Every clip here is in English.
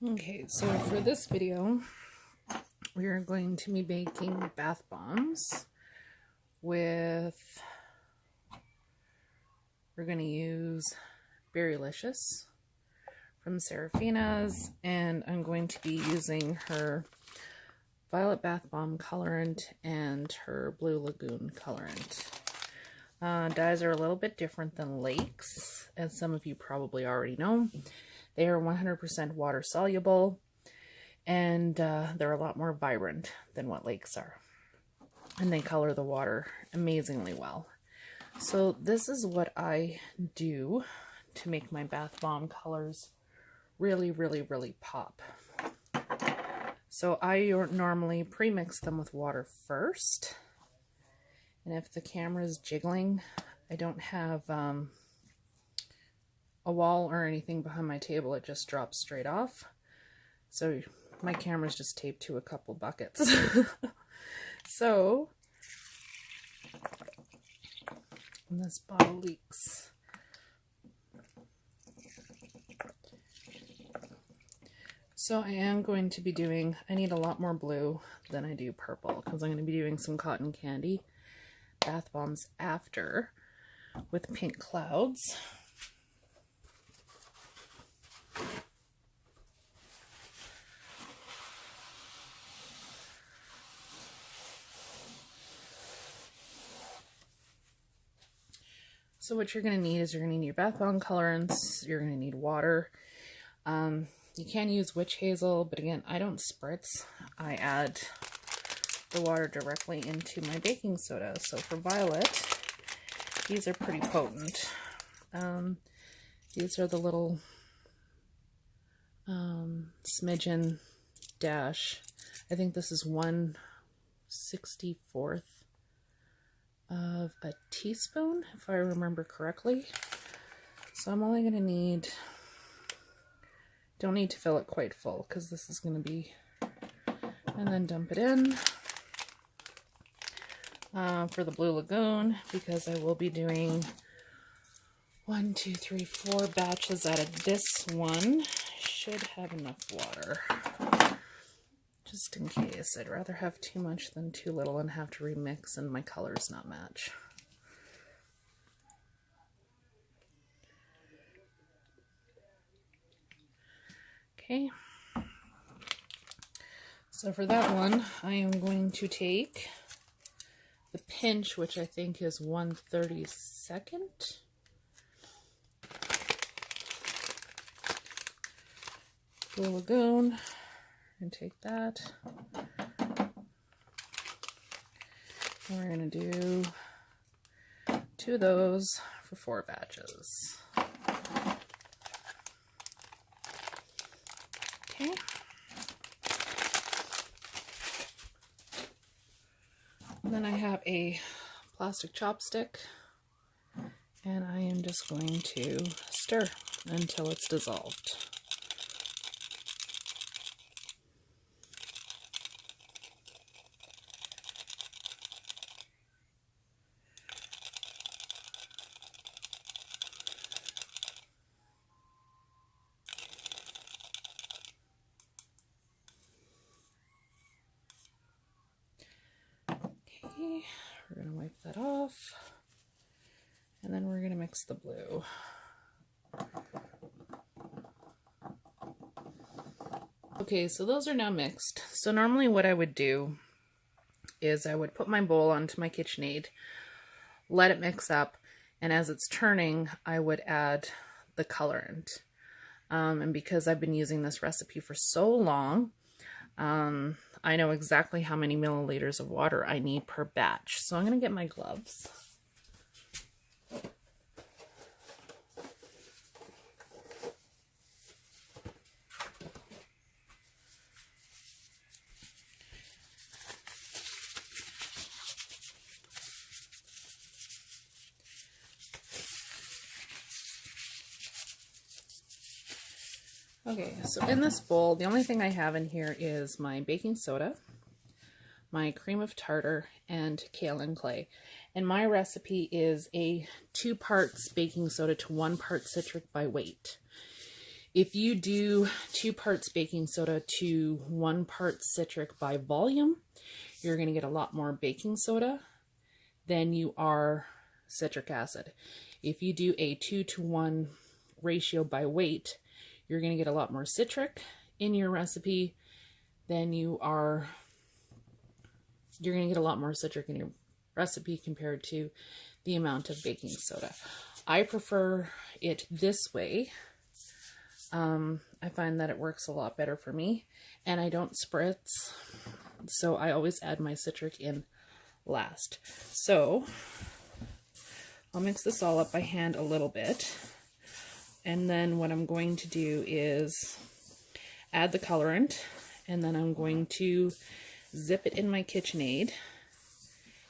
Okay, so for this video, we are going to be baking bath bombs with, we're going to use Berrylicous from Serafina's, and I'm going to be using her Violet Bath Bomb colorant and her Blue Lagoon colorant. Dyes are a little bit different than lakes, as some of you probably already know. They are 100% water soluble, and they're a lot more vibrant than what lakes are. And they color the water amazingly well. So this is what I do to make my bath bomb colors really, really, really pop. So I normally pre-mix them with water first. And if the camera is jiggling, I don't have a wall or anything behind my table. It just drops straight off. So my camera's just taped to a couple buckets. So, and this bottle leaks. So I am going to be doing, I need a lot more blue than I do purple, because I'm going to be doing some cotton candy bath bombs after with pink clouds. So what you're going to need is you're going to need your bath bomb colorants, you're going to need water. You can use witch hazel, but again, I don't spritz. I add the water directly into my baking soda. So for Violet, these are pretty potent. These are the little smidgen dash. I think this is 1/64 of a teaspoon, if I remember correctly. So I'm only going to need, don't need to fill it quite full, because this is going to be, and then dump it in. For the Blue Lagoon, because I will be doing 1, 2, 3, 4 batches out of this one. Should have enough water. Just in case. I'd rather have too much than too little and have to remix and my colors not match. Okay. So for that one, I am going to take the pinch, which I think is 1/32. Blue Lagoon, and take that. And we're going to do 2 of those for 4 batches. Okay. And then I have a plastic chopstick, and I am just going to stir until it's dissolved. We're going to wipe that off, and then we're going to mix the blue. Okay, so those are now mixed. So normally what I would do is I would put my bowl onto my KitchenAid, let it mix up, and as it's turning, I would add the colorant. And because I've been using this recipe for so long, I know exactly how many milliliters of water I need per batch. So I'm going to get my gloves. Okay, so in this bowl, the only thing I have in here is my baking soda, my cream of tartar, and kaolin clay. And my recipe is a 2 parts baking soda to 1 part citric by weight. If you do 2 parts baking soda to 1 part citric by volume, you're going to get a lot more baking soda than you are citric acid. If you do a 2-to-1 ratio by weight, you're going to get a lot more citric in your recipe than you're going to get a lot more citric in your recipe compared to the amount of baking soda. I prefer it this way. I find that it works a lot better for me, and I don't spritz, so I always add my citric in last. So I'll mix this all up by hand a little bit, and then what I'm going to do is add the colorant, and then I'm going to zip it in my KitchenAid,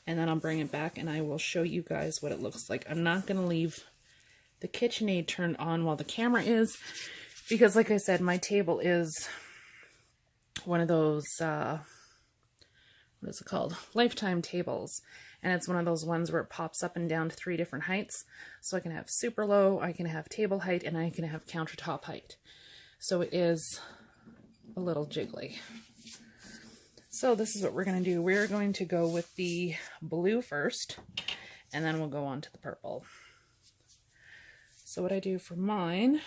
and then I'll bring it back and I will show you guys what it looks like. I'm not going to leave the KitchenAid turned on while the camera is, because like I said, my table is one of those, what is it called? Lifetime tables. And it's one of those ones where it pops up and down to 3 different heights. So I can have super low, I can have table height, and I can have countertop height. So it is a little jiggly. So this is what we're going to do. We're going to go with the blue first, and then we'll go on to the purple. So what I do for mine,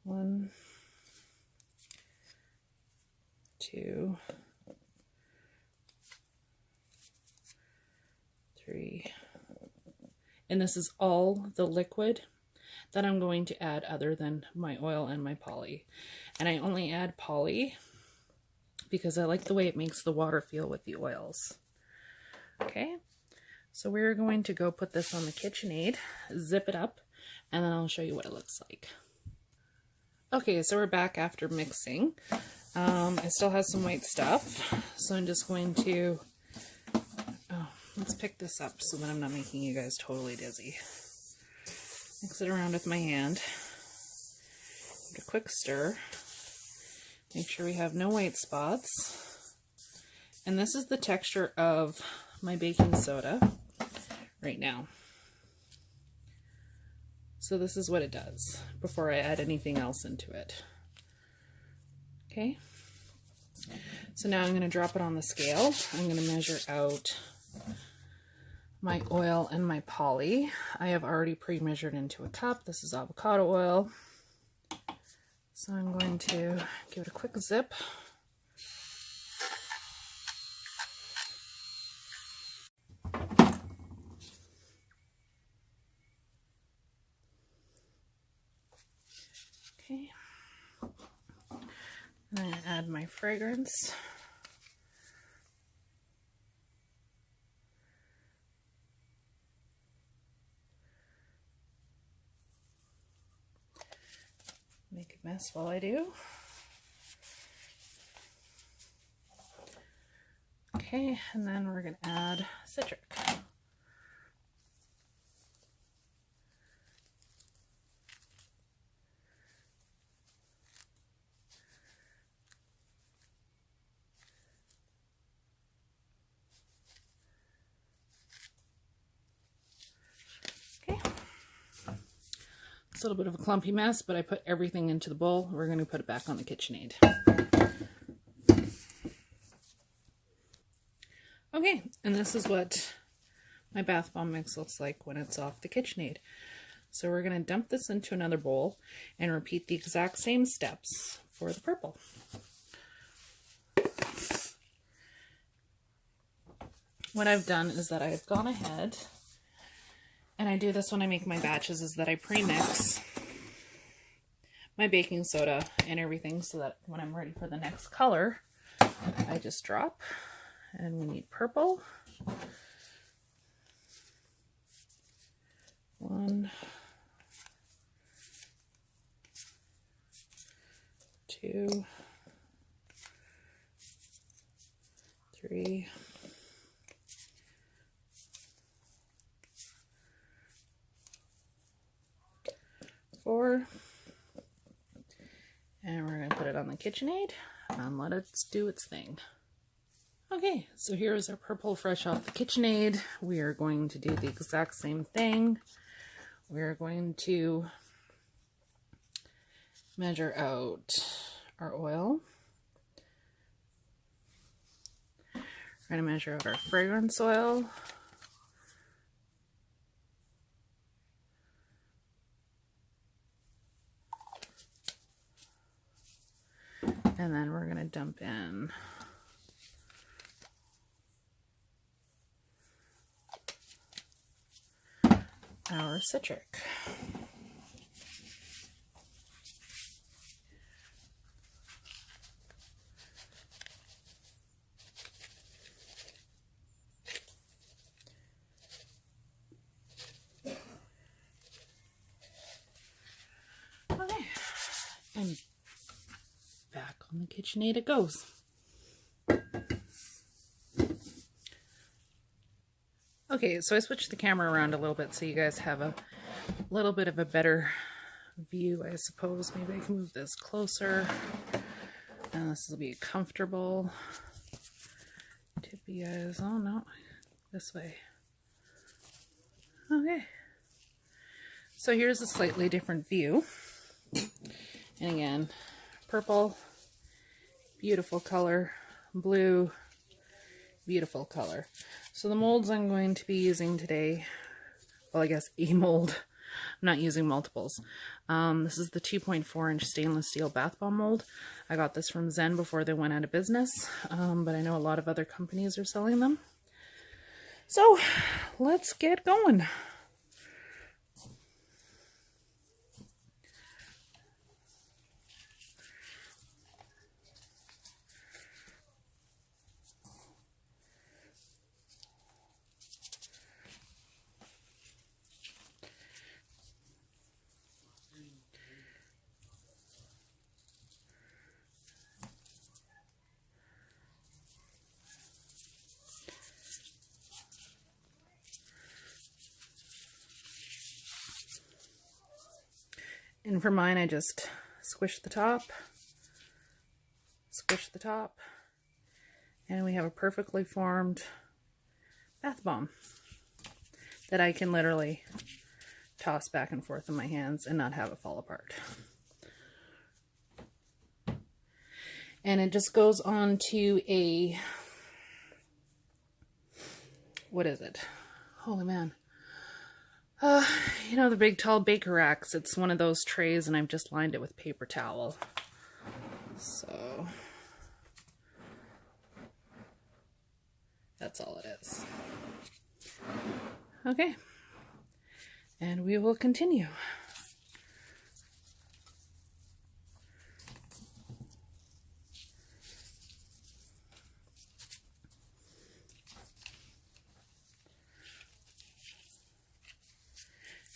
1, 2, 3, and this is all the liquid that I'm going to add other than my oil and my poly. And I only add poly because I like the way it makes the water feel with the oils. Okay, so we're going to go put this on the KitchenAid, zip it up, and then I'll show you what it looks like. Okay, so we're back after mixing. It still has some white stuff, so I'm just going to, let's pick this up so that I'm not making you guys totally dizzy. Mix it around with my hand. Give it a quick stir. Make sure we have no white spots. And this is the texture of my baking soda right now. So this is what it does before I add anything else into it. Okay. So now I'm going to drop it on the scale. I'm going to measure out my oil and my poly. I have already pre-measured into a cup. This is avocado oil. So I'm going to give it a quick zip. Okay. And I'm going to add my fragrance. Make a mess while I do. Okay, and then we're going to add citric. It's a little bit of a clumpy mess, but I put everything into the bowl. We're going to put it back on the KitchenAid. Okay, and this is what my bath bomb mix looks like when it's off the KitchenAid. So we're going to dump this into another bowl and repeat the exact same steps for the purple. What I've done is that I've gone ahead, and I do this when I make my batches, is that I pre-mix my baking soda and everything so that when I'm ready for the next color, I just drop. And we need purple. 1, 2, 3, 4, and we're going to put it on the KitchenAid and let it do its thing. Okay, so here's our purple fresh off the KitchenAid. We are going to do the exact same thing we're going to measure out our oil. We're going to measure out our fragrance oil. And then we're going to dump in our citric. Okay, and back on the KitchenAid it goes. Okay, so I switched the camera around a little bit so you guys have a little bit of a better view, I suppose. Maybe I can move this closer. And this will be comfortable. Tip you guys, oh no, this way. Okay. So here's a slightly different view. And again, purple, beautiful color, blue, beautiful color. So the molds I'm going to be using today, well, I guess a mold. I'm not using multiples. This is the 2.4 inch stainless steel bath bomb mold. I got this from Zen before they went out of business, but I know a lot of other companies are selling them. So let's get going. And for mine, I just squish the top, and we have a perfectly formed bath bomb that I can literally toss back and forth in my hands and not have it fall apart. And it just goes on to a, what is it? Holy man. You know, the big tall baker racks. It's one of those trays and I've just lined it with paper towel. So that's all it is. Okay. And we will continue.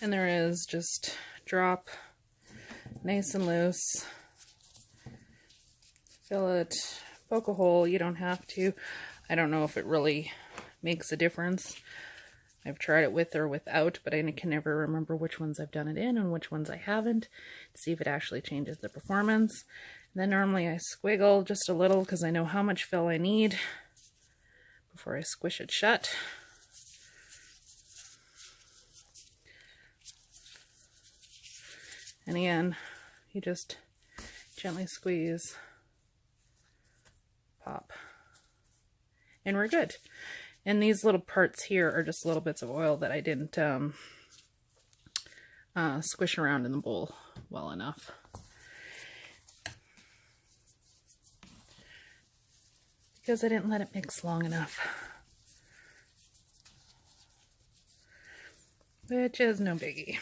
And there is just drop, nice and loose. Fill it, poke a hole. You don't have to. I don't know if it really makes a difference. I've tried it with or without, but I can never remember which ones I've done it in and which ones I haven't, to see if it actually changes the performance. And then normally I squiggle just a little because I know how much fill I need before I squish it shut. And again, you just gently squeeze, pop, and we're good. And these little parts here are just little bits of oil that I didn't squish around in the bowl well enough. Because I didn't let it mix long enough. Which is no biggie.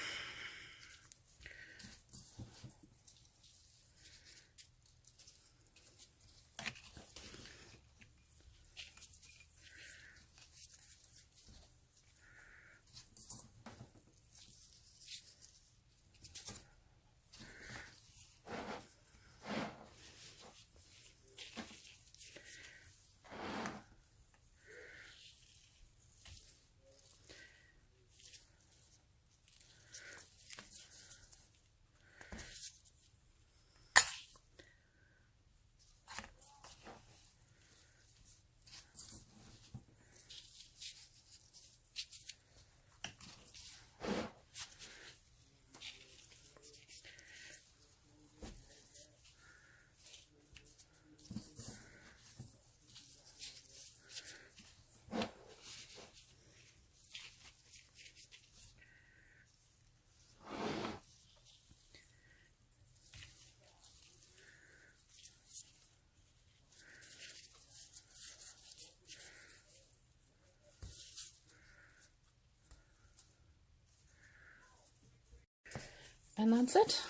And that's it.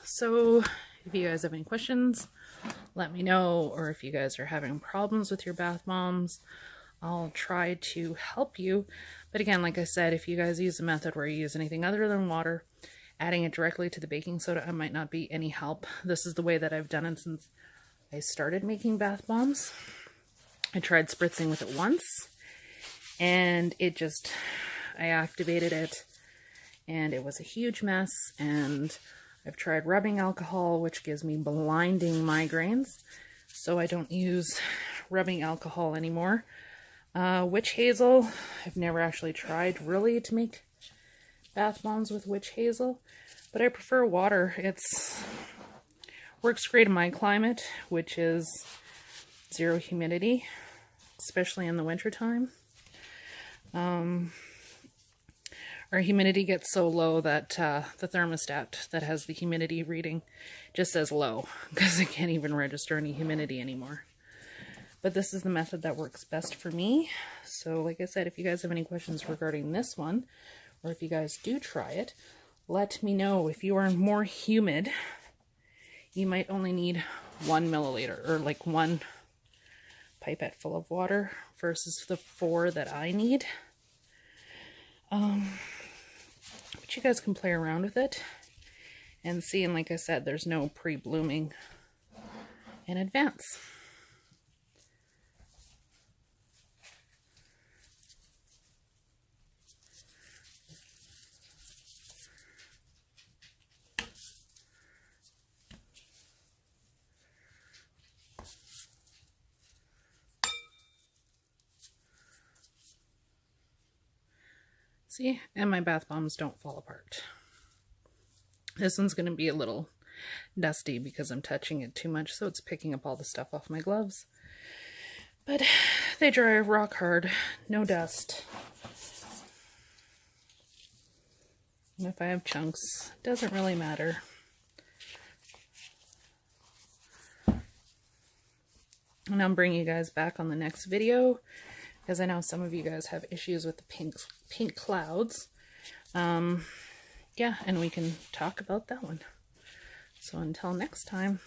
So if you guys have any questions, let me know, or if you guys are having problems with your bath bombs, I'll try to help you. But again, like I said, if you guys use a method where you use anything other than water, adding it directly to the baking soda, it might not be any help. This is the way that I've done it since I started making bath bombs. I tried spritzing with it once, and I activated it, and it was a huge mess. And I've tried rubbing alcohol, which gives me blinding migraines, so I don't use rubbing alcohol anymore. Witch hazel, I've never actually tried really to make bath bombs with witch hazel, but I prefer water. It's works great in my climate, which is 0 humidity, especially in the winter time. Our humidity gets so low that the thermostat that has the humidity reading just says low, because it can't even register any humidity anymore. But this is the method that works best for me. So like I said, if you guys have any questions regarding this one, or if you guys do try it, let me know. If you are more humid, you might only need 1 milliliter, or like 1 pipette full of water versus the 4 that I need. But you guys can play around with it and see. And like I said, there's no pre-blooming in advance. See, and my bath bombs don't fall apart. This one's going to be a little dusty because I'm touching it too much, so it's picking up all the stuff off my gloves. But they dry rock hard, no dust. And if I have chunks, it doesn't really matter. And I'll bring you guys back on the next video, because I know some of you guys have issues with the pink clouds. Yeah, and we can talk about that one. So until next time.